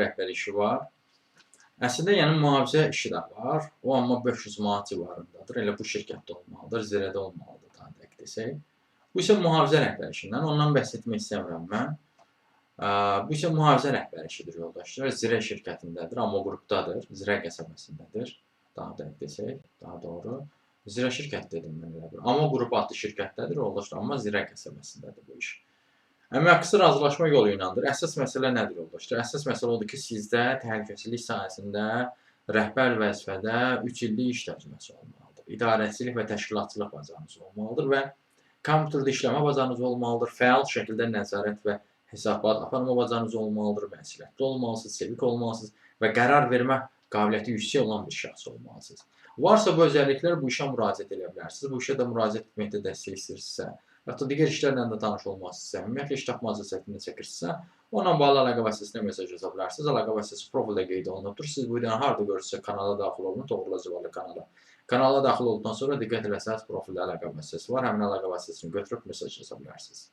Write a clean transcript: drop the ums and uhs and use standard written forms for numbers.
rəhbər işi var. Əslində, yəni mühafizə işi də var. O amma 500 manat civarındadır. Elə bu şirkətdə olmalıdır, zirədə olmalıdır daha dəqiq desək. Bu isə mühafizə rəhbər işindən. Ondan bəhs etmək istəmirəm mən. Bu isə mühafizə rəhbər işidir, yoldaşlar. Zirə şirkətindədir, amma qrupdadır. Zirə qəsəbəsindədir. Daha dəqiq desək, daha doğru. Zirə şirkət dedim mən elə bir. Amma qrup adlı şirkətdədir, yoldaşlar. Amma Zirə qəsəbəsindədir bu iş. Əmək haqqısı razılaşma yolu ilədir. Əsas məsələ nədir, yoldaşlar? Əsas məsələ odur ki, sizdə təhlükəsizlik sahəsində rəhbər vəzifədə 3 illik iş təcrübəsi olmalıdır. İdarəçilik və təşkilatçılıq bacarığınız olmalıdır və kompüterdə işləmə bacarığınız olmalıdır. Fəal şəkildə nəzarət və hesabat aparma bacarığınız olmalıdır. Məsuliyyətli olmalısınız, sevik olmalısınız və qərar vermə qabiliyyəti yüksək olan bir şəxs olmalısınız. Varsa bu özelliklər, bu işə müraciət edə bilərsiniz. Bu işə də müraciət etməkdə dəstək istəyirsinizsə, hətta digər işlərlə də tanış olmalısınızsə, ümumiyyətlə iş tapmazsa səhvini çəkirsinizsə, onunla bağlı əlaqə vasitəsilə mesaj yaza bilərsiniz. Əlaqə vasitəsi profildə qeyd olunubdur. Siz bu videonu harada görürsünüzsə kanala daxil olun, Toğrul Acıvalı kanala. Kanala daxil olduqdan sonra diqqət eləsəniz, profildə əlaqə vasitəsi var. Həmin əlaqə vasitəsini götürüb mesaj yaza bilərsiniz.